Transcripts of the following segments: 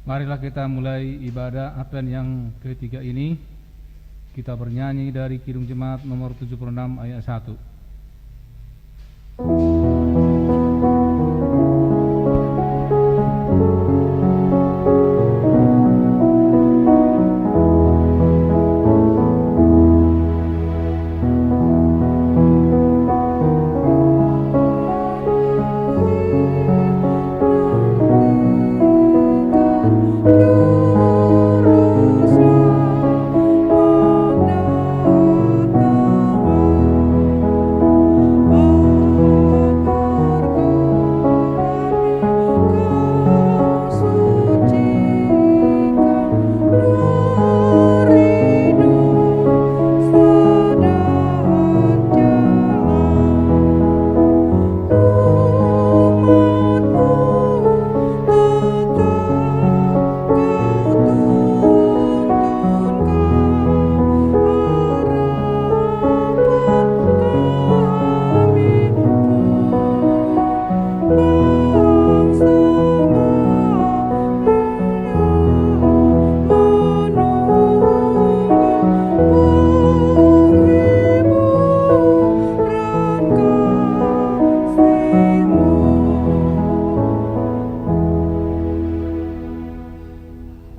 Marilah kita mulai ibadah Advent yang ketiga ini. Kita bernyanyi dari Kidung Jemaat nomor 76 ayat 1.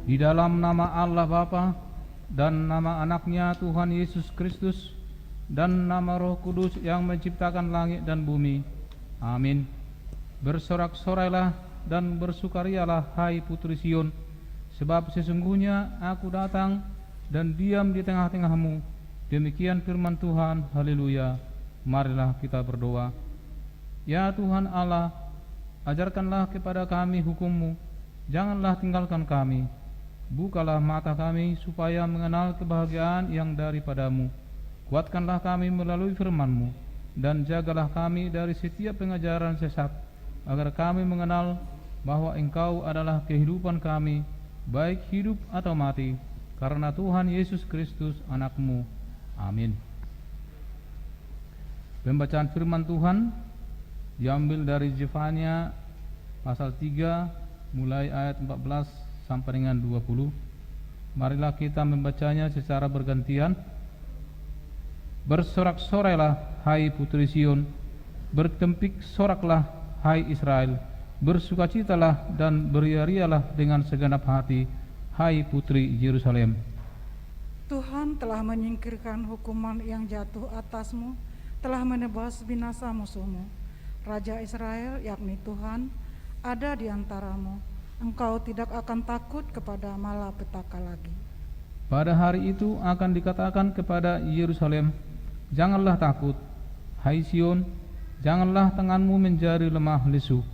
Di dalam nama Allah Bapa dan nama anaknya Tuhan Yesus Kristus dan nama Roh Kudus yang menciptakan langit dan bumi. Amin. Bersorak-sorailah dan bersukarialah hai putri Sion, sebab sesungguhnya aku datang dan diam di tengah-tengahmu. Demikian firman Tuhan. Haleluya. Marilah kita berdoa. Ya Tuhan Allah, ajarkanlah kepada kami hukum-Mu, janganlah tinggalkan kami. Bukalah mata kami supaya mengenal kebahagiaan yang daripadamu. Kuatkanlah kami melalui firman-Mu, dan jagalah kami dari setiap pengajaran sesat, agar kami mengenal bahwa Engkau adalah kehidupan kami, baik hidup atau mati, karena Tuhan Yesus Kristus anak-Mu. Amin. Pembacaan firman Tuhan diambil dari Zefania pasal 3 mulai ayat 14 sampai dengan 20. Marilah kita membacanya secara bergantian. Bersorak-sorailah hai putri Sion, bertempik soraklah hai Israel, bersukacitalah dan beria-rialah dengan segenap hati hai putri Yerusalem. Tuhan telah menyingkirkan hukuman yang jatuh atasmu, telah menebas binasa musuhmu. Raja Israel, yakni Tuhan, ada di antaramu. Engkau tidak akan takut kepada malapetaka lagi. Pada hari itu akan dikatakan kepada Yerusalem, janganlah takut, hai Sion, janganlah tanganmu menjadi lemah lesu.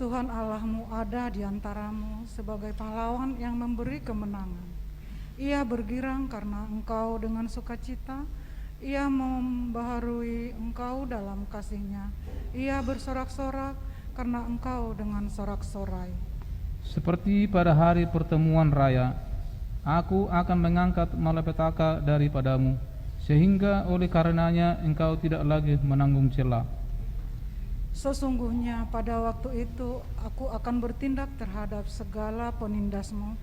Tuhan Allahmu ada di antaramu sebagai pahlawan yang memberi kemenangan. Ia bergirang karena engkau dengan sukacita, ia membaharui engkau dalam kasih-Nya. Ia bersorak-sorak karena engkau dengan sorak-sorai. Seperti pada hari pertemuan raya, aku akan mengangkat malapetaka daripadamu, sehingga oleh karenanya engkau tidak lagi menanggung cela. Sesungguhnya pada waktu itu aku akan bertindak terhadap segala penindasmu,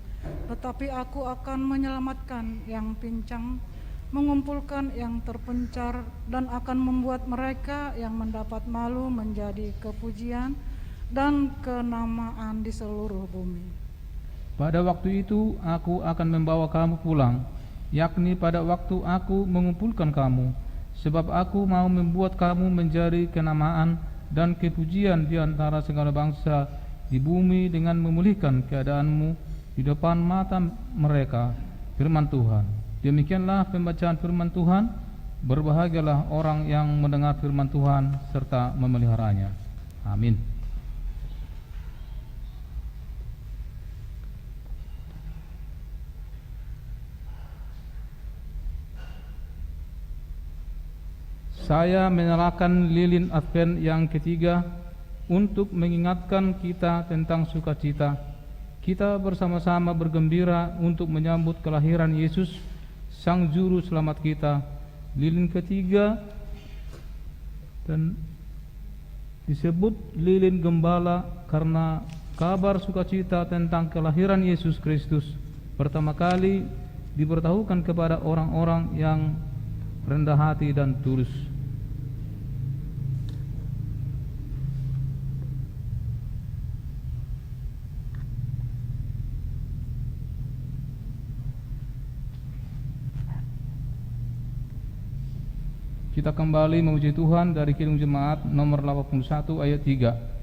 tetapi aku akan menyelamatkan yang pincang, mengumpulkan yang terpencar, dan akan membuat mereka yang mendapat malu menjadi kepujian dan kenamaan di seluruh bumi. Pada waktu itu aku akan membawa kamu pulang, yakni pada waktu aku mengumpulkan kamu, sebab aku mau membuat kamu menjadi kenamaan dan kepujian di antara segala bangsa di bumi dengan memulihkan keadaanmu di depan mata mereka. Firman Tuhan. Demikianlah pembacaan firman Tuhan. Berbahagialah orang yang mendengar firman Tuhan serta memeliharanya. Amin. Saya menyalakan lilin Advent yang ketiga untuk mengingatkan kita tentang sukacita. Kita bersama-sama bergembira untuk menyambut kelahiran Yesus, Sang Juru Selamat kita. Lilin ketiga dan disebut lilin gembala karena kabar sukacita tentang kelahiran Yesus Kristus pertama kali diberitahukan kepada orang-orang yang rendah hati dan tulus. Kita kembali memuji Tuhan dari Kidung Jemaat nomor 81 ayat 3.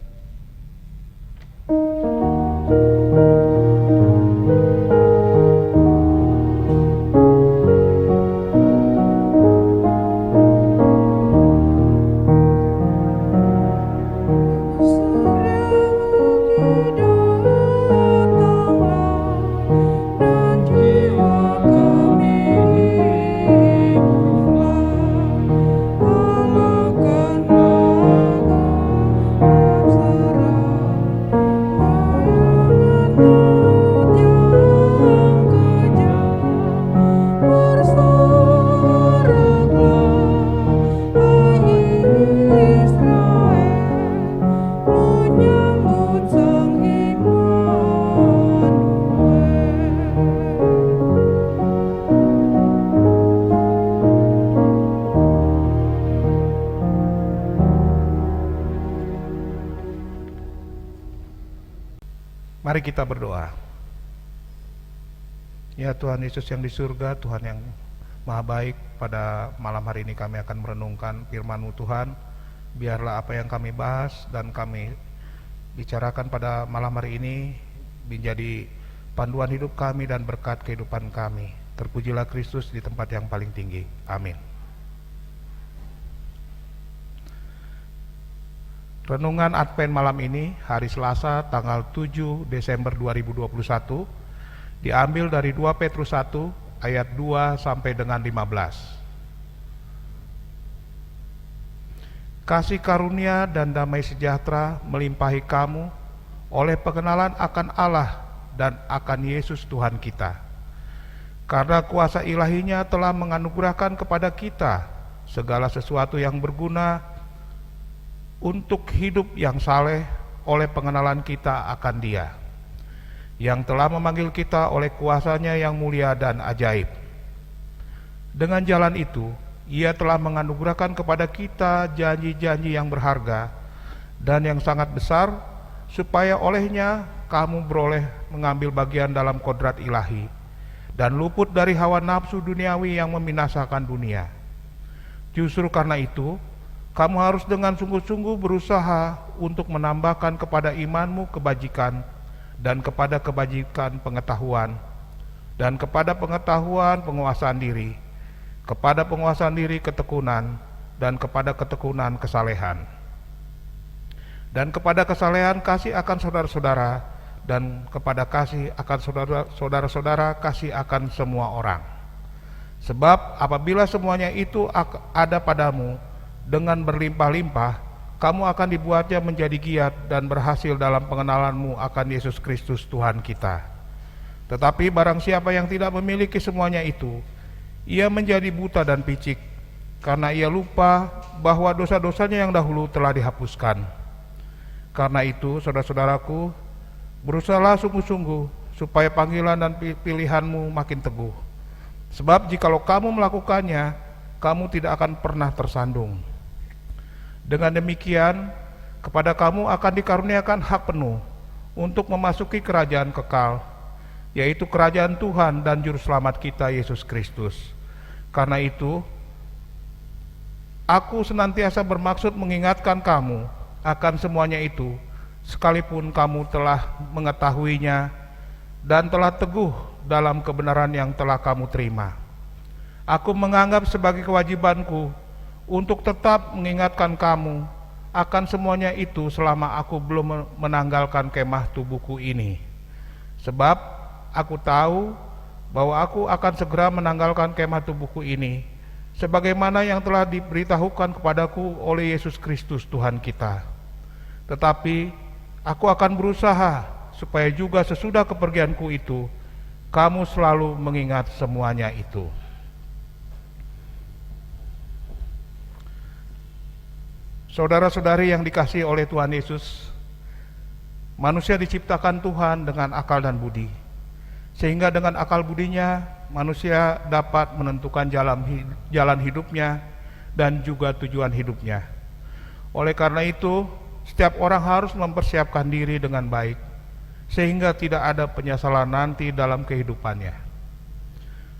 Mari kita berdoa. Ya Tuhan Yesus yang di surga, Tuhan yang maha baik, pada malam hari ini kami akan merenungkan firman-Mu Tuhan. Biarlah apa yang kami bahas dan kami bicarakan pada malam hari ini menjadi panduan hidup kami dan berkat kehidupan kami. Terpujilah Kristus di tempat yang paling tinggi. Amin. Renungan Advent malam ini, hari Selasa tanggal 7 Desember 2021, diambil dari 2 Petrus 1 ayat 2 sampai dengan 15. Kasih karunia dan damai sejahtera melimpahi kamu oleh pengenalan akan Allah dan akan Yesus Tuhan kita. Karena kuasa ilahinya telah menganugerahkan kepada kita segala sesuatu yang berguna untuk hidup yang saleh oleh pengenalan kita akan Dia, yang telah memanggil kita oleh kuasa-Nya yang mulia dan ajaib. Dengan jalan itu, Ia telah menganugerahkan kepada kita janji-janji yang berharga dan yang sangat besar, supaya olehnya kamu beroleh mengambil bagian dalam kodrat ilahi dan luput dari hawa nafsu duniawi yang membinasakan dunia. Justru karena itu, kamu harus dengan sungguh-sungguh berusaha untuk menambahkan kepada imanmu kebajikan, dan kepada kebajikan pengetahuan, dan kepada pengetahuan penguasaan diri, kepada penguasaan diri ketekunan, dan kepada ketekunan kesalehan, dan kepada kesalehan kasih akan saudara-saudara, dan kepada kasih akan saudara-saudara kasih akan semua orang. Sebab apabila semuanya itu ada padamu dengan berlimpah-limpah, kamu akan dibuatnya menjadi giat dan berhasil dalam pengenalanmu akan Yesus Kristus Tuhan kita. Tetapi barang siapa yang tidak memiliki semuanya itu, ia menjadi buta dan picik, karena ia lupa bahwa dosa-dosanya yang dahulu telah dihapuskan. Karena itu, saudara-saudaraku, berusahalah sungguh-sungguh supaya panggilan dan pilihanmu makin teguh. Sebab jikalau kamu melakukannya, kamu tidak akan pernah tersandung. Dengan demikian, kepada kamu akan dikaruniakan hak penuh untuk memasuki kerajaan kekal, yaitu kerajaan Tuhan dan Juru Selamat kita Yesus Kristus. Karena itu, aku senantiasa bermaksud mengingatkan kamu akan semuanya itu, sekalipun kamu telah mengetahuinya dan telah teguh dalam kebenaran yang telah kamu terima. Aku menganggap sebagai kewajibanku untuk tetap mengingatkan kamu akan semuanya itu selama aku belum menanggalkan kemah tubuhku ini. Sebab aku tahu bahwa aku akan segera menanggalkan kemah tubuhku ini, sebagaimana yang telah diberitahukan kepadaku oleh Yesus Kristus Tuhan kita. Tetapi aku akan berusaha supaya juga sesudah kepergianku itu, kamu selalu mengingat semuanya itu. Saudara-saudari yang dikasihi oleh Tuhan Yesus, Manusia diciptakan Tuhan dengan akal dan budi, sehingga dengan akal budinya manusia dapat menentukan jalan hidupnya dan juga tujuan hidupnya. Oleh karena itu, setiap orang harus mempersiapkan diri dengan baik, sehingga tidak ada penyesalan nanti dalam kehidupannya.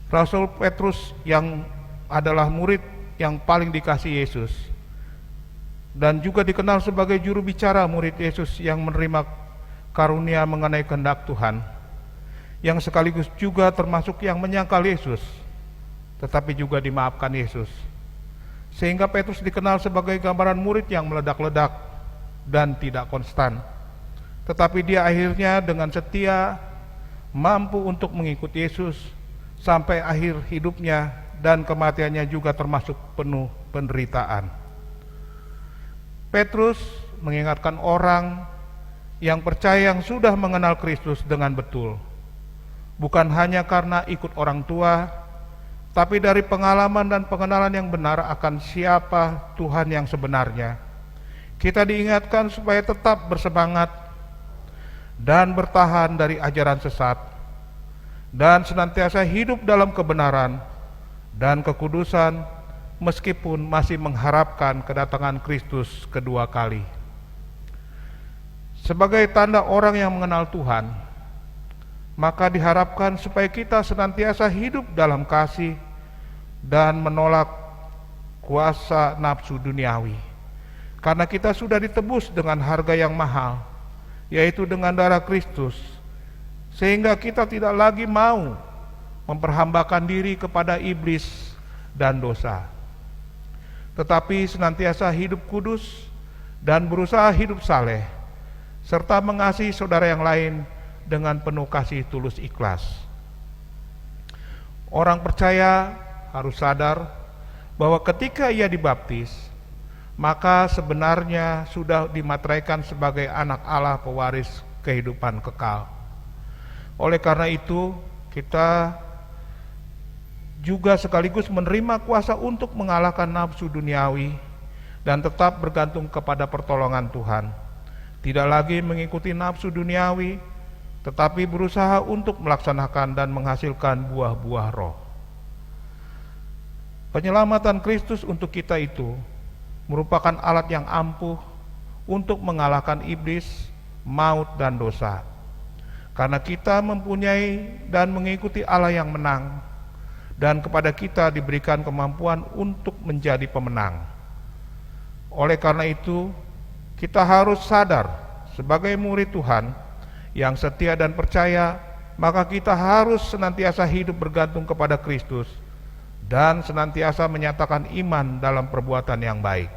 Rasul Petrus yang adalah murid yang paling dikasihi Yesus, dan juga dikenal sebagai juru bicara murid Yesus yang menerima karunia mengenai kehendak Tuhan, yang sekaligus juga termasuk yang menyangkal Yesus, tetapi juga dimaafkan Yesus. Sehingga Petrus dikenal sebagai gambaran murid yang meledak-ledak dan tidak konstan. Tetapi dia akhirnya dengan setia mampu untuk mengikuti Yesus sampai akhir hidupnya, dan kematiannya juga termasuk penuh penderitaan. Petrus mengingatkan orang yang percaya yang sudah mengenal Kristus dengan betul, bukan hanya karena ikut orang tua, tapi dari pengalaman dan pengenalan yang benar akan siapa Tuhan yang sebenarnya. Kita diingatkan supaya tetap bersemangat dan bertahan dari ajaran sesat, dan senantiasa hidup dalam kebenaran dan kekudusan, meskipun masih mengharapkan kedatangan Kristus kedua kali. Sebagai tanda orang yang mengenal Tuhan, maka diharapkan supaya kita senantiasa hidup dalam kasih dan menolak kuasa nafsu duniawi. Karena kita sudah ditebus dengan harga yang mahal, yaitu dengan darah Kristus, sehingga kita tidak lagi mau memperhambakan diri kepada iblis dan dosa, tetapi senantiasa hidup kudus dan berusaha hidup saleh, serta mengasihi saudara yang lain dengan penuh kasih tulus ikhlas. Orang percaya harus sadar bahwa ketika ia dibaptis, maka sebenarnya sudah dimateraikan sebagai anak Allah pewaris kehidupan kekal. Oleh karena itu, kita juga sekaligus menerima kuasa untuk mengalahkan nafsu duniawi dan tetap bergantung kepada pertolongan Tuhan. Tidak lagi mengikuti nafsu duniawi, tetapi berusaha untuk melaksanakan dan menghasilkan buah-buah roh. Penyelamatan Kristus untuk kita itu merupakan alat yang ampuh untuk mengalahkan iblis, maut, dan dosa. Karena kita mempunyai dan mengikuti Allah yang menang, dan kepada kita diberikan kemampuan untuk menjadi pemenang. Oleh karena itu, kita harus sadar sebagai murid Tuhan yang setia dan percaya, maka kita harus senantiasa hidup bergantung kepada Kristus dan senantiasa menyatakan iman dalam perbuatan yang baik.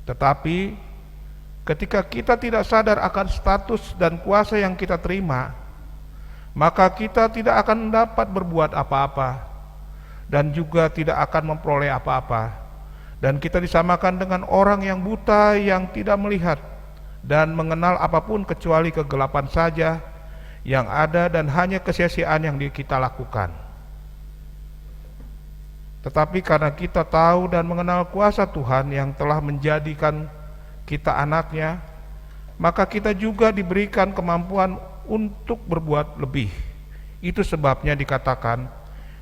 Tetapi ketika kita tidak sadar akan status dan kuasa yang kita terima, maka kita tidak akan dapat berbuat apa-apa dan juga tidak akan memperoleh apa-apa. Dan kita disamakan dengan orang yang buta yang tidak melihat dan mengenal apapun kecuali kegelapan saja yang ada dan hanya kesia-siaan yang kita lakukan. Tetapi karena kita tahu dan mengenal kuasa Tuhan yang telah menjadikan kita anaknya, maka kita juga diberikan kemampuan untuk berbuat lebih. Itu sebabnya dikatakan,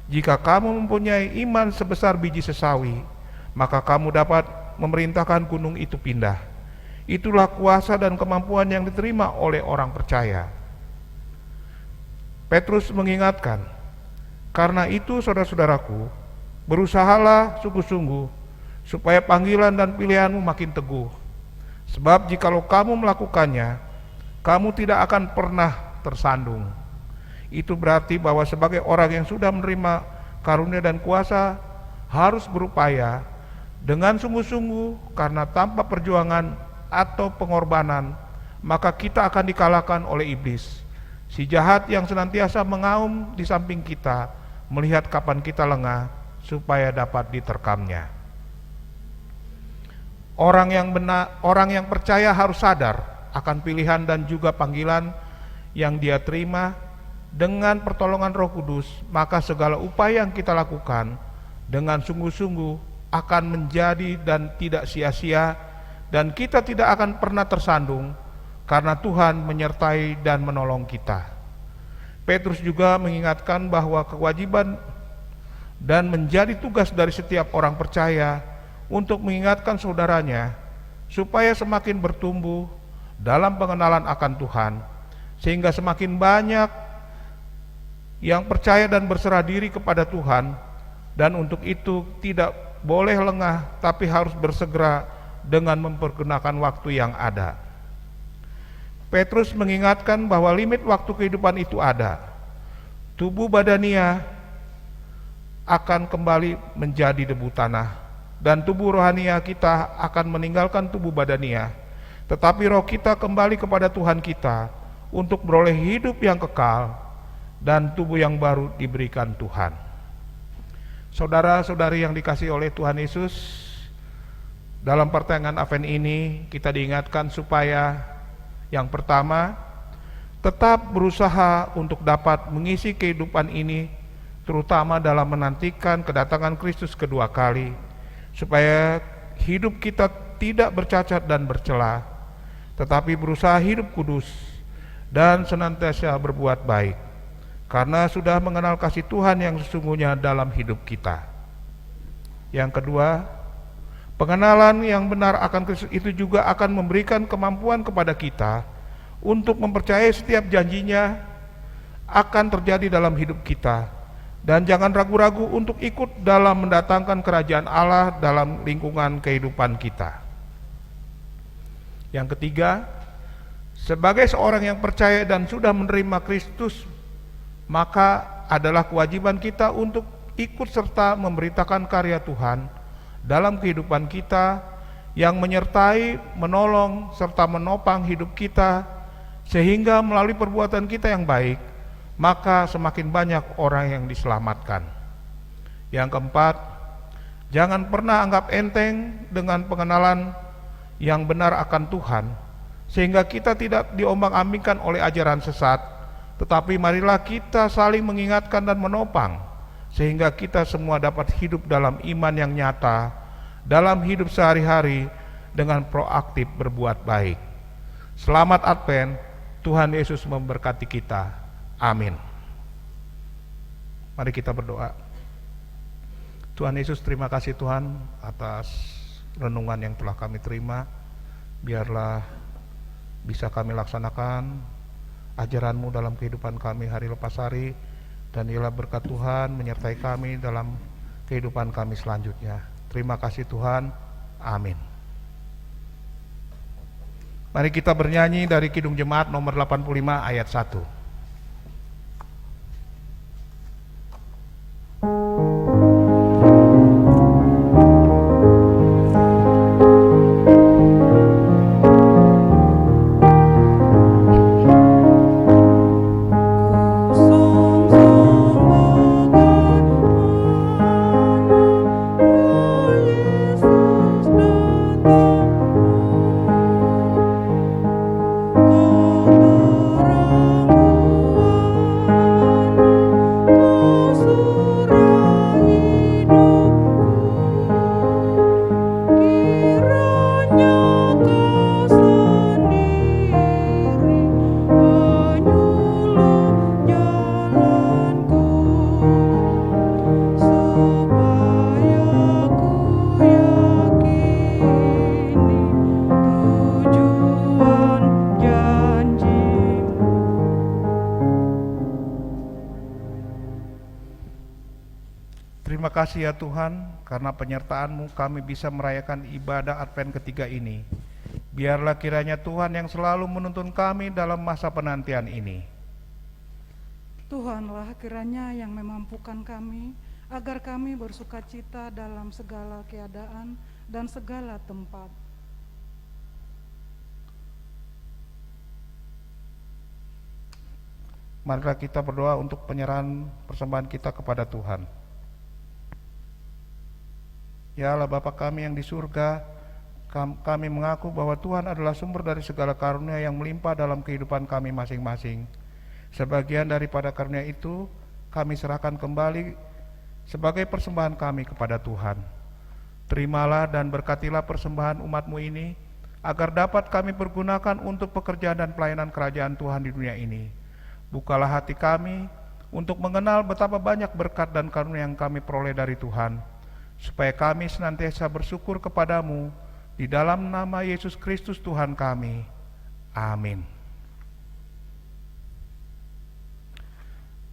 jika kamu mempunyai iman sebesar biji sesawi, maka kamu dapat memerintahkan gunung itu pindah. Itulah kuasa dan kemampuan yang diterima oleh orang percaya. Petrus mengingatkan, karena itu saudara-saudaraku, berusahalah sungguh-sungguh supaya panggilan dan pilihanmu makin teguh. Sebab jikalau kamu melakukannya, kamu tidak akan pernah tersandung. Itu berarti bahwa sebagai orang yang sudah menerima karunia dan kuasa, harus berupaya dengan sungguh-sungguh, karena tanpa perjuangan atau pengorbanan, maka kita akan dikalahkan oleh iblis, si jahat yang senantiasa mengaum di samping kita, melihat kapan kita lengah, supaya dapat diterkamnya. Orang yang percaya harus sadar akan pilihan dan juga panggilan yang dia terima dengan pertolongan Roh Kudus, maka segala upaya yang kita lakukan dengan sungguh-sungguh akan menjadi dan tidak sia-sia, dan kita tidak akan pernah tersandung, karena Tuhan menyertai dan menolong kita. Petrus juga mengingatkan bahwa kewajiban dan menjadi tugas dari setiap orang percaya untuk mengingatkan saudaranya supaya semakin bertumbuh dalam pengenalan akan Tuhan, sehingga semakin banyak yang percaya dan berserah diri kepada Tuhan, dan untuk itu tidak boleh lengah tapi harus bersegera dengan mempergunakan waktu yang ada. Petrus mengingatkan bahwa limit waktu kehidupan itu ada. Tubuh badania akan kembali menjadi debu tanah, dan tubuh rohania kita akan meninggalkan tubuh badania, tetapi roh kita kembali kepada Tuhan kita untuk beroleh hidup yang kekal, dan tubuh yang baru diberikan Tuhan. Saudara-saudari yang dikasihi oleh Tuhan Yesus, dalam pertengahan Advent ini kita diingatkan supaya yang pertama, tetap berusaha untuk dapat mengisi kehidupan ini, terutama dalam menantikan kedatangan Kristus kedua kali, supaya hidup kita tidak bercacat dan bercela, tetapi berusaha hidup kudus dan senantiasa berbuat baik, karena sudah mengenal kasih Tuhan yang sesungguhnya dalam hidup kita. Yang kedua, pengenalan yang benar akan Kristus itu juga akan memberikan kemampuan kepada kita untuk mempercayai setiap janjinya akan terjadi dalam hidup kita, dan jangan ragu-ragu untuk ikut dalam mendatangkan kerajaan Allah dalam lingkungan kehidupan kita. Yang ketiga, sebagai seorang yang percaya dan sudah menerima Kristus, maka adalah kewajiban kita untuk ikut serta memberitakan karya Tuhan dalam kehidupan kita, yang menyertai, menolong, serta menopang hidup kita, sehingga melalui perbuatan kita yang baik, maka semakin banyak orang yang diselamatkan. Yang keempat, jangan pernah anggap enteng dengan pengenalan yang benar akan Tuhan, sehingga kita tidak diombang-ambingkan oleh ajaran sesat, tetapi marilah kita saling mengingatkan dan menopang, sehingga kita semua dapat hidup dalam iman yang nyata, dalam hidup sehari-hari dengan proaktif berbuat baik. Selamat Advent, Tuhan Yesus memberkati kita. Amin. Mari kita berdoa. Tuhan Yesus, terima kasih Tuhan atas renungan yang telah kami terima. Biarlah bisa kami laksanakan ajaran-Mu dalam kehidupan kami hari lepas hari, dan ialah berkat Tuhan menyertai kami dalam kehidupan kami selanjutnya. Terima kasih Tuhan. Amin. Mari kita bernyanyi dari Kidung Jemaat nomor 85 ayat 1. Terima kasih ya Tuhan, karena penyertaan-Mu kami bisa merayakan ibadah Advent ketiga ini. Biarlah kiranya Tuhan yang selalu menuntun kami dalam masa penantian ini. Tuhanlah kiranya yang memampukan kami, agar kami bersukacita dalam segala keadaan dan segala tempat. Marilah kita berdoa untuk penyerahan persembahan kita kepada Tuhan. Ya Allah Bapa kami yang di surga, kami mengaku bahwa Tuhan adalah sumber dari segala karunia yang melimpah dalam kehidupan kami masing-masing. Sebagian daripada karunia itu kami serahkan kembali sebagai persembahan kami kepada Tuhan. Terimalah dan berkatilah persembahan umat-Mu ini, agar dapat kami pergunakan untuk pekerjaan dan pelayanan kerajaan Tuhan di dunia ini. Bukalah hati kami untuk mengenal betapa banyak berkat dan karunia yang kami peroleh dari Tuhan, supaya kami senantiasa bersyukur kepadamu di dalam nama Yesus Kristus Tuhan kami. Amin.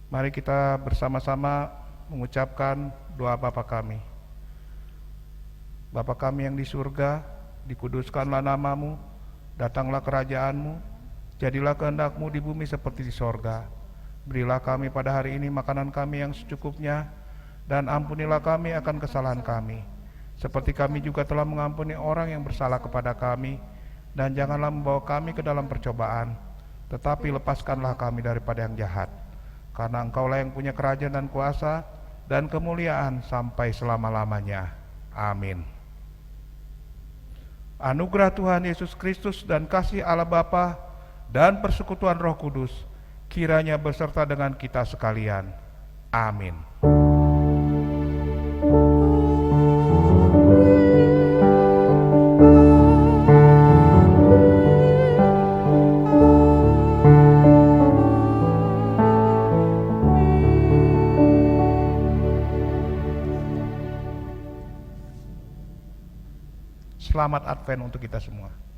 Mari kita bersama-sama mengucapkan doa Bapa kami. Bapa kami yang di surga, dikuduskanlah namamu, datanglah kerajaanmu, jadilah kehendak-Mu di bumi seperti di sorga. Berilah kami pada hari ini makanan kami yang secukupnya, dan ampunilah kami akan kesalahan kami, seperti kami juga telah mengampuni orang yang bersalah kepada kami. Dan janganlah membawa kami ke dalam percobaan, tetapi lepaskanlah kami daripada yang jahat. Karena Engkaulah yang punya kerajaan dan kuasa dan kemuliaan sampai selama-lamanya. Amin. Anugerah Tuhan Yesus Kristus dan kasih Allah Bapa dan persekutuan Roh Kudus kiranya beserta dengan kita sekalian. Amin. Selamat Advent untuk kita semua.